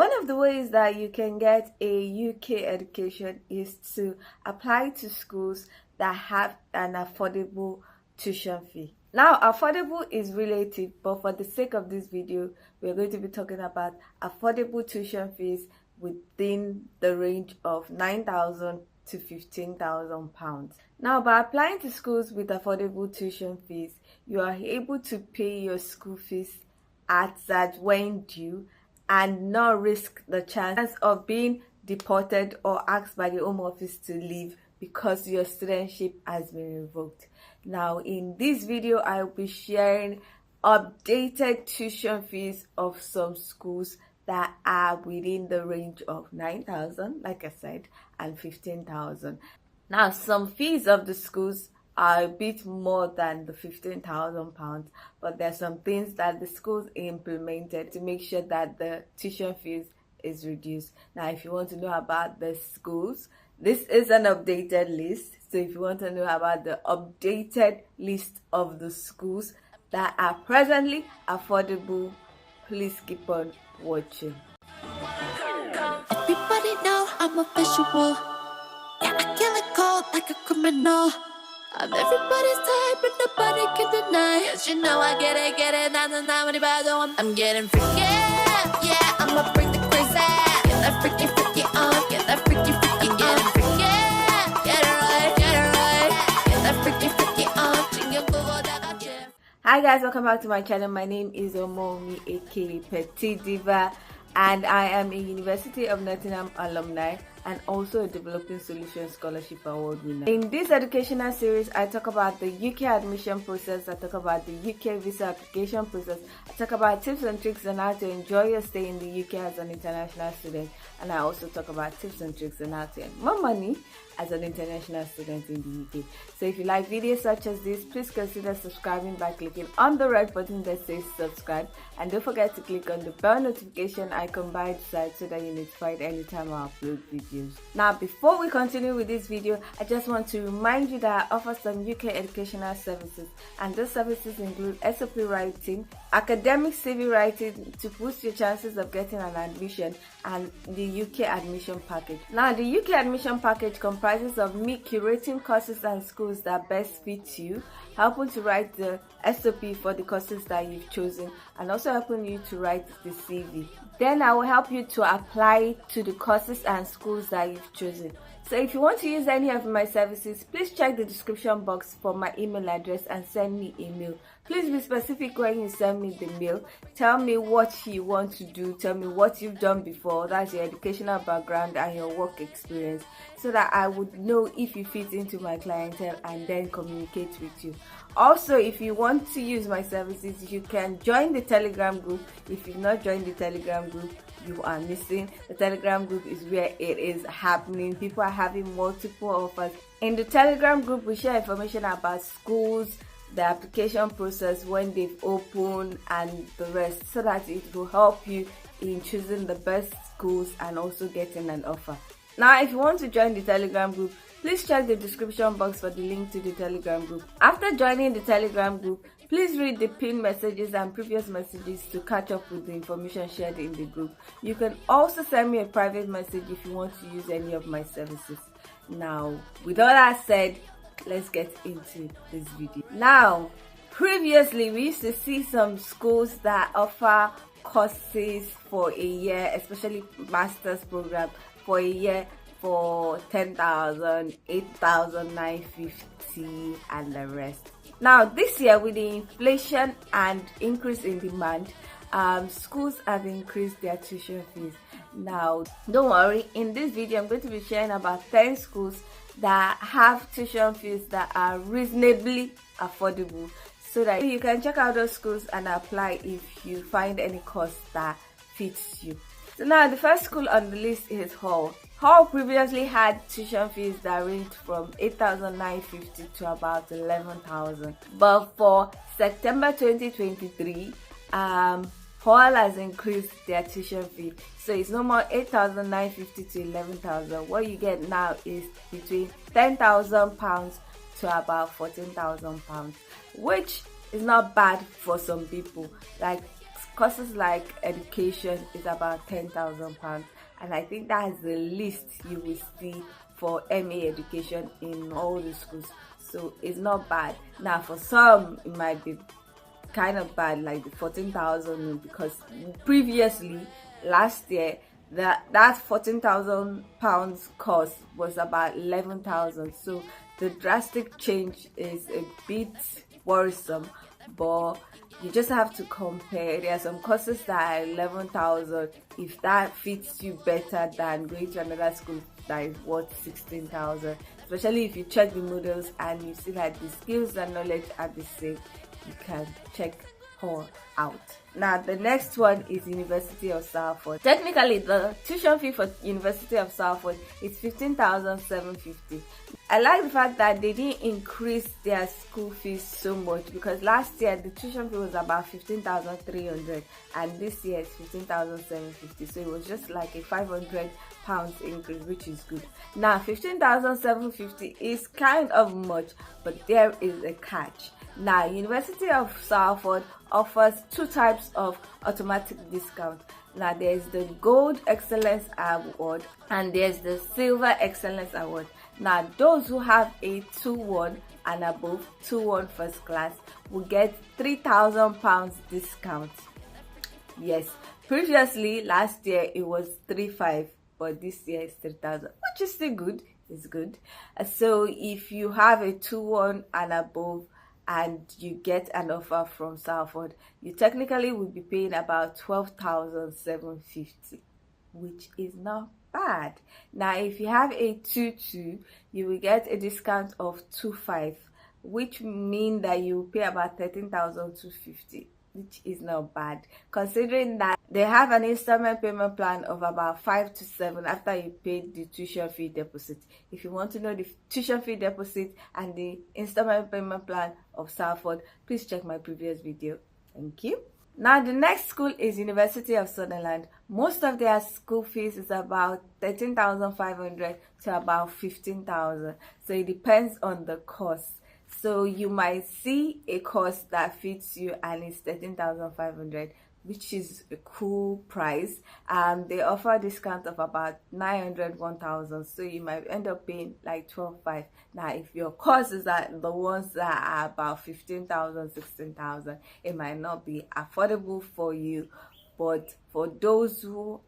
One of the ways that you can get a UK education is to apply to schools that have an affordable tuition fee. Now, affordable is relative, but for the sake of this video, we're going to be talking about affordable tuition fees within the range of £9,000 to £15,000. Now, by applying to schools with affordable tuition fees, you are able to pay your school fees at when due and not risk the chance of being deported or asked by the Home Office to leave because your studentship has been revoked. Now, in this video, I will be sharing updated tuition fees of some schools that are within the range of 9,000, like I said, and 15,000. Now, some fees of the schools are a bit more than the £15,000, but there's some things that the schools implemented to make sure that the tuition fees is reduced. Now, if you want to know about the schools, this is an updated list. So if you want to know about the updated list of the schools that are presently affordable, please keep on watching. Everybody know I'm a visual. Yeah, I kill it cold like a criminal. I'm everybody's type, but nobody can deny. Cause you know I get it, I'm getting freaky, yeah, I'ma bring the crazy. Get that freaky on, get that freaky on. Getting freaky, get it right, get that freaky on. Hi guys, welcome back to my channel. My name is Omomi, aka Petit Diva, and I am a University of Nottingham alumni and also a Developing Solutions Scholarship Award winner. In this educational series, I talk about the UK admission process, I talk about the UK visa application process, I talk about tips and tricks on how to enjoy your stay in the UK as an international student, and I also talk about tips and tricks on how to earn more money as an international student in the UK. So if you like videos such as this, please consider subscribing by clicking on the red button that says subscribe, and don't forget to click on the bell notification icon by the side so that you're notified anytime I upload videos. Now, before we continue with this video, I just want to remind you that I offer some UK educational services, and those services include SOP writing, academic CV writing to boost your chances of getting an admission, and the UK admission package. Now, the UK admission package comprises of me curating courses and schools that best fit you, helping to write the SOP for the courses that you've chosen, and also helping you to write the CV. Then I will help you to apply to the courses and schools that you've chosen. So if you want to use any of my services, please check the description box for my email address and send me a mail. Please be specific when you send me the mail. Tell me what you want to do. Tell me what you've done before. That's your educational background and your work experience, so that I would know if you fit into my clientele and then communicate with you. Also, if you want to use my services, you can join the Telegram group. If you've not joined the Telegram group, you are missing. The Telegram group is where it is happening. People are having multiple offers. In the Telegram group, we share information about schools, the application process, when they've opened, and the rest, so that it will help you in choosing the best schools and also getting an offer. Now, if you want to join the Telegram group, please check the description box for the link to the Telegram group. After joining the Telegram group, please read the pinned messages and previous messages to catch up with the information shared in the group. You can also send me a private message if you want to use any of my services. Now, with all that said, let's get into this video. Now, previously we used to see some schools that offer courses for a year, especially master's program, for a year for 10,000, 8,950 and the rest. Now, this year, with the inflation and increase in demand, schools have increased their tuition fees. Now, don't worry, in this video I'm going to be sharing about 10 schools that have tuition fees that are reasonably affordable, so that you can check out those schools and apply if you find any course that fits you. So now, the first school on the list is Hull. Hull previously had tuition fees that ranged from 8,950 to about 11,000. But for September 2023, Hull has increased their tuition fee. So it's no more 8,950 to 11,000. What you get now is between £10,000 to about £14,000, which is not bad for some people. Like, courses like education is about £10,000, and I think that is the least you will see for MA education in all the schools. So it's not bad. Now for some it might be kind of bad, like the 14,000, because previously last year that £14,000 cost was about 11,000. So the drastic change is a bit worrisome, but you just have to compare. There are some courses that are 11,000 if that fits you better than going to another school that is worth 16,000, especially if you check the models and you see that the skills and knowledge are the same. You can check her out. Now the next one is University of Salford. Technically the tuition fee for University of Salford is 15,750. I like the fact that they didn't increase their school fees so much, because last year the tuition fee was about 15,300 and this year it's 15,750. So it was just like a £500 increase, which is good. Now 15,750 is kind of much, but there is a catch. Now University of Salford offers two types of automatic discount. Now there's the Gold Excellence Award and there's the Silver Excellence Award. Now those who have a 2-1 and above, 2-1 first class, will get £3,000 discount. Yes, previously last year it was 3,500, but this year it's 3,000, which is still good. It's good. So if you have a 2-1 and above and you get an offer from Salford, you technically will be paying about 12,750, which is not bad. Now if you have a 2-2, you will get a discount of 2,500, which means that you will pay about 13,250, which is not bad, considering that they have an installment payment plan of about 5 to 7 after you paid the tuition fee deposit. If you want to know the tuition fee deposit and the installment payment plan of Salford, please check my previous video. Thank you. Now the next school is University of Sunderland. Most of their school fees is about 13,500 to about 15,000. So it depends on the course. So you might see a course that fits you and it's 13,500, which is a cool price. They offer a discount of about 900, 1,000, so you might end up paying like 12,500. Now if your courses are the ones that are about 15,000, 16,000, it might not be affordable for you, but for those who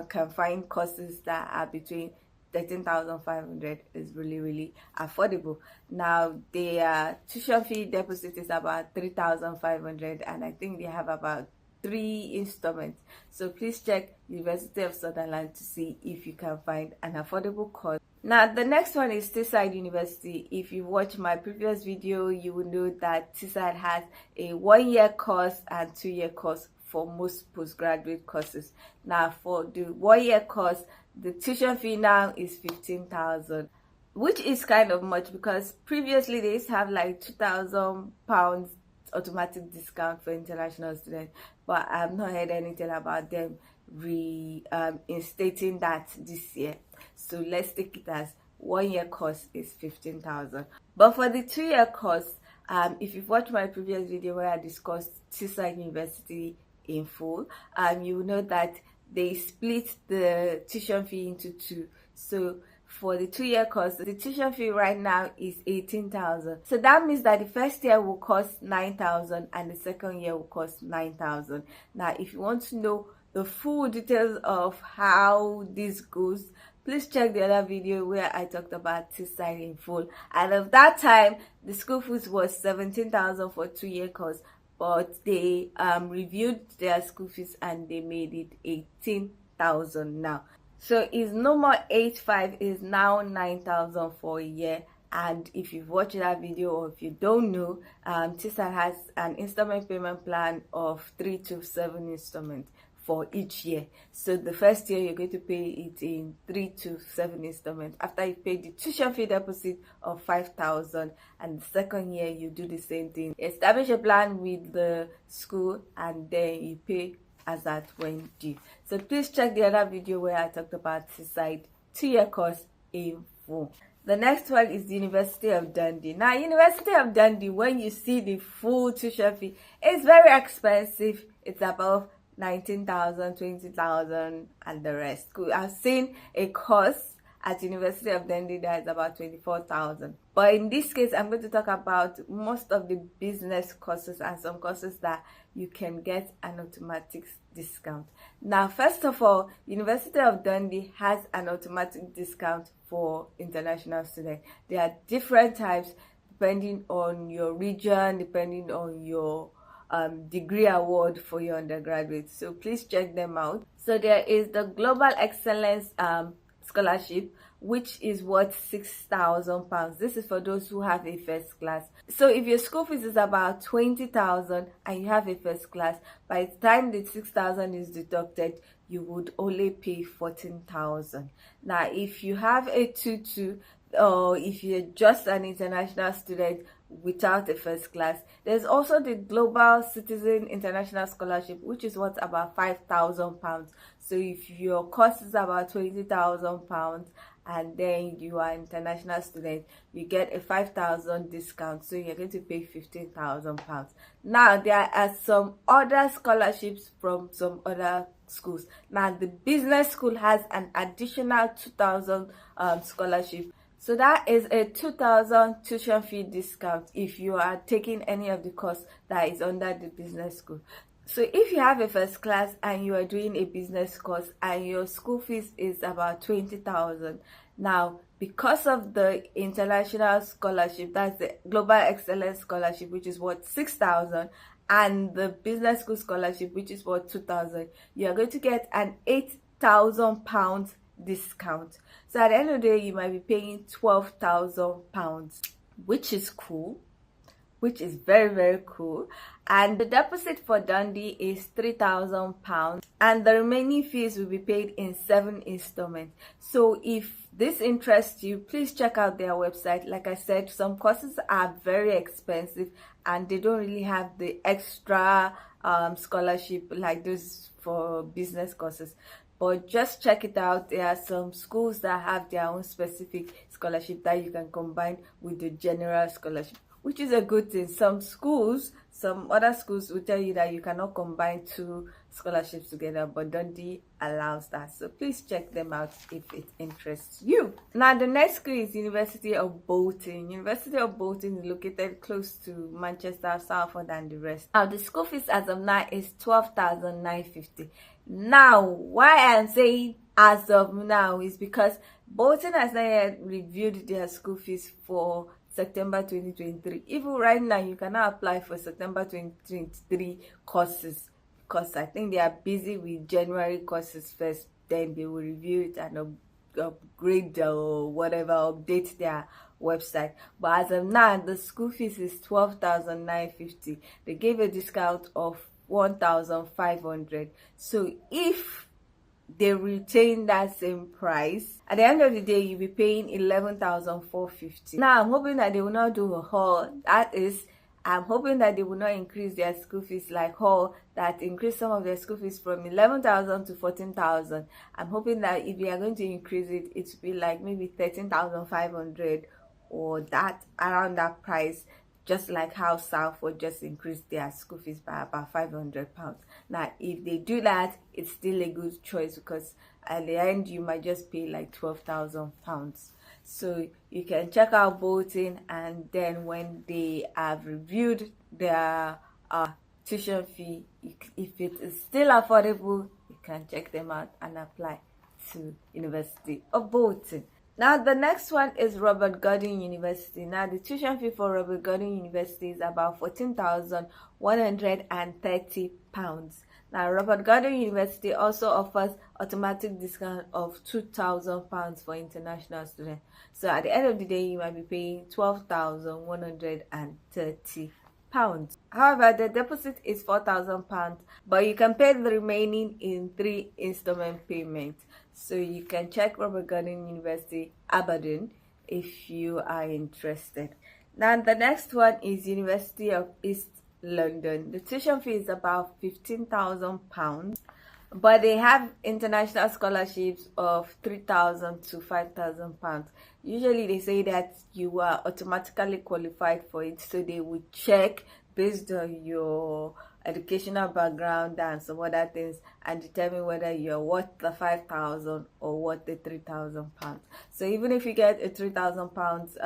can find courses that are between 13,500 is really affordable. Now their tuition fee deposit is about 3,500 and I think they have about 3 installments. So please check University of Sunderland to see if you can find an affordable course. Now the next one is Teesside University. If you watch my previous video, you will know that Teesside has a 1-year course and 2-year course for most postgraduate courses. Now for the 1-year course, the tuition fee now is 15,000, which is kind of much because previously they used to have like £2,000 automatic discount for international students, but I've not heard anything about them reinstating that this year. So let's take it as 1-year course is 15,000. But for the 2-year course, if you've watched my previous video where I discussed Teesside University in full, you will know that they split the tuition fee into 2. So for the 2-year course, the tuition fee right now is 18,000. So that means that the first year will cost 9,000 and the second year will cost 9,000. Now if you want to know the full details of how this goes, please check the other video where I talked about Teesside in full. And at that time, the school fees was 17,000 for 2-year course, but they reviewed their school fees and they made it 18,000 now. So it's no more 8,500, it's now 9,000 for a year. And if you've watched that video or if you don't know, Teesside has an installment payment plan of 3 to 7 installments for each year. So the first year you're going to pay it in 3 to 7 installments after you pay the tuition fee deposit of 5,000, and the second year you do the same thing. Establish a plan with the school and then you pay as at when due. So please check the other video where I talked about Teesside 2-year course in full. The next one is the University of Dundee. Now, University of Dundee, when you see the full tuition fee, it's very expensive. it's above 19,000, 20,000, and the rest. I've seen a course at University of Dundee that is about 24,000. But in this case, I'm going to talk about most of the business courses and some courses that you can get an automatic discount. Now, first of all, University of Dundee has an automatic discount for international students. There are different types depending on your region, depending on your degree award for your undergraduate. So please check them out. So there is the Global Excellence scholarship, which is worth £6,000. This is for those who have a first class. So if your school fees is about 20,000 and you have a first class, by the time the 6,000 is deducted, you would only pay 14,000. Now, if you have a 2-2, or if you're just an international student without a first class, there's also the Global Citizen International Scholarship, which is worth about £5,000. So if your cost is about £20,000 and then you are an international student, you get a 5,000 discount, so you're going to pay £15,000. Now, there are some other scholarships from some other schools. Now, the business school has an additional 2,000 scholarship. So that is a 2,000 tuition fee discount if you are taking any of the course that is under the business school. So if you have a first class and you are doing a business course and your school fees is about 20,000, now because of the international scholarship, that's the Global Excellence Scholarship, which is worth 6,000, and the business school scholarship, which is worth 2,000, you are going to get an £8,000 discount. So at the end of the day, you might be paying £12,000, which is cool, which is very, very cool. And the deposit for Dundee is £3,000, and the remaining fees will be paid in 7 installments. So if this interests you, please check out their website. Like I said, some courses are very expensive and they don't really have the extra scholarship like those for business courses. But just check it out. There are some schools that have their own specific scholarship that you can combine with the general scholarship, which is a good thing. Some other schools will tell you that you cannot combine 2 scholarships together, but Dundee allows that. So please check them out if it interests you. Now, the next school is University of Bolton. University of Bolton is located close to Manchester, Salford, and the rest. Now, the school fees as of now is £12,950. Now, why I'm saying as of now is because Bolton has not yet reviewed their school fees for September 2023. Even right now, you cannot apply for September 2023 courses because I think they are busy with January courses first. Then they will review it and upgrade or whatever, update their website. But as of now, the school fees is £12,950. They gave a discount of 1,500. So if they retain that same price, at the end of the day, you'll be paying 11,450. Now, I'm hoping that they will not do a haul. I'm hoping that they will not increase their school fees like Hall, that increase some of their school fees from 11,000 to 14,000. I'm hoping that if they are going to increase it, it will be like maybe 13,500 or that, around that price, just like how Salford just increased their school fees by about £500. Now, if they do that, it's still a good choice because at the end, you might just pay like £12,000. So you can check out Bolton, and then when they have reviewed their tuition fee, if it is still affordable, you can check them out and apply to University of Bolton. Now, the next one is Robert Gordon University. Now, the tuition fee for Robert Gordon University is about £14,130. Now, Robert Gordon University also offers automatic discount of £2,000 for international students. So, at the end of the day, you might be paying £12,130. However, the deposit is £4,000, but you can pay the remaining in 3 installment payments. So you can check Robert Gordon University, Aberdeen, if you are interested. Now, the next one is University of East London. The tuition fee is about £15,000, but they have international scholarships of £3,000 to £5,000. Usually they say that you are automatically qualified for it, so they will check based on your educational background and some other things, and determine whether you're worth the 5,000 or worth the 3,000 pounds. So even if you get a 3,000 pounds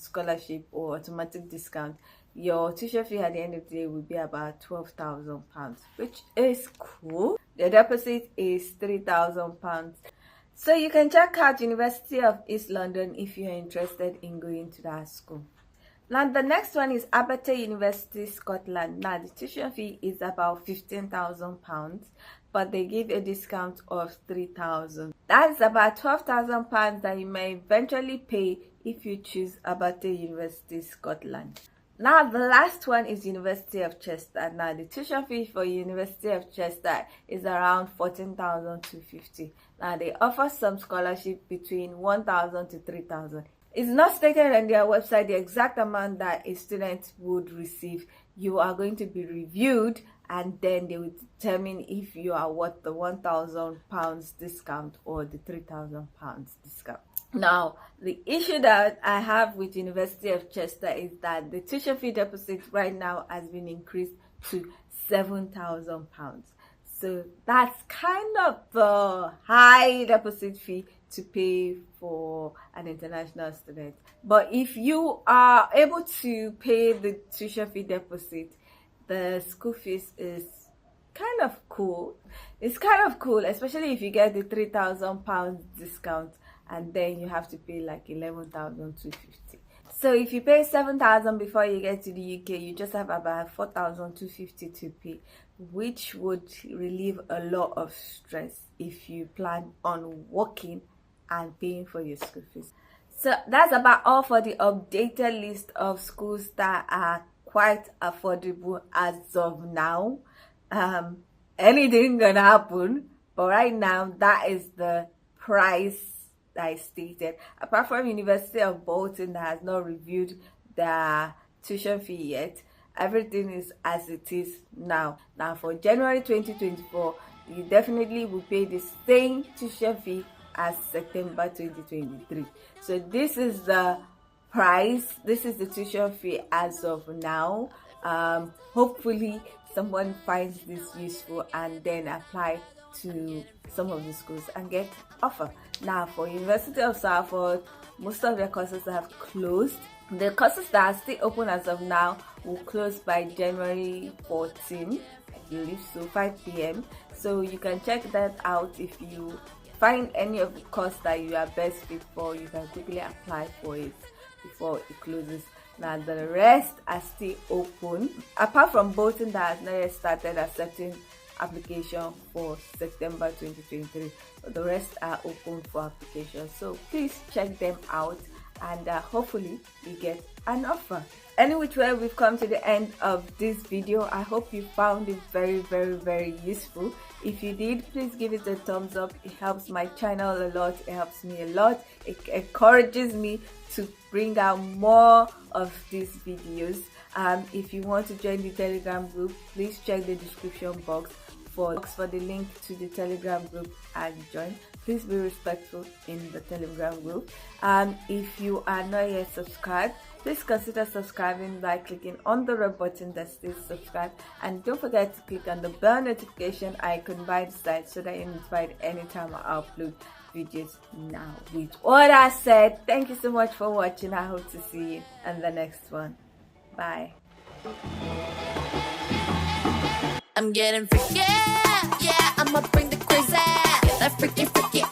scholarship or automatic discount, your tuition fee at the end of the day will be about 12,000 pounds, which is cool. The deposit is 3,000 pounds. So you can check out University of East London if you're interested in going to that school. Now the next one is Aberdeen University, Scotland. Now the tuition fee is about 15,000 pounds, but they give a discount of 3,000. That's about 12,000 pounds that you may eventually pay if you choose Aberdeen University, Scotland. Now the last one is University of Chester. Now the tuition fee for University of Chester is around 14,250. Now they offer some scholarship between 1,000 to 3,000. It's not stated on their website the exact amount that a student would receive. You are going to be reviewed, and then they will determine if you are worth the 1,000 pounds discount or the 3,000 pounds discount. Now, the issue that I have with University of Chester is that the tuition fee deposit right now has been increased to 7,000 pounds. So that's kind of a high deposit fee to pay for an international student. But if you are able to pay the tuition fee deposit, the school fees is kind of cool. It's kind of cool, especially if you get the 3,000 pounds discount, and then you have to pay like 11,250. So if you pay 7,000 before you get to the UK, you just have about 4,250 to pay, which would relieve a lot of stress if you plan on working and paying for your school fees. So that's about all for the updated list of schools that are quite affordable as of now. Anything gonna happen, but right now that is the price that I stated. Apart from University of Bolton that has not reviewed their tuition fee yet, everything is as it is now. Now for January 2024, you definitely will pay the same tuition fee as September 2023. So this is the price, this is the tuition fee as of now. Hopefully someone finds this useful and then apply to some of the schools and get offer. Now for University of Salford, most of their courses have closed. The courses that are still open as of now will close by January 14, I believe, so 5 p.m. So you can check that out. If you find any of the course that you are best fit for, you can quickly apply for it before it closes. Now the rest are still open, apart from Bolton that has not yet started accepting application for September 2023, but the rest are open for application. So please check them out, and hopefully you get an offer. Any which way, we've come to the end of this video. I hope you found it very useful. If you did, please give it a thumbs up. It helps my channel a lot, it helps me a lot, it encourages me to bring out more of these videos. If you want to join the Telegram group, please check the description box for the link to the Telegram group and join. Please be respectful in the Telegram group. If you are not yet subscribed, please consider subscribing by clicking on the red button that says subscribe, and don't forget to click on the bell notification icon by the side so that you're notified anytime I upload videos. Now with all that said, thank you so much for watching. I hope to see you in the next one. Bye. I'm getting freaky, yeah, I'ma bring the crazy. Get that freaky, freaky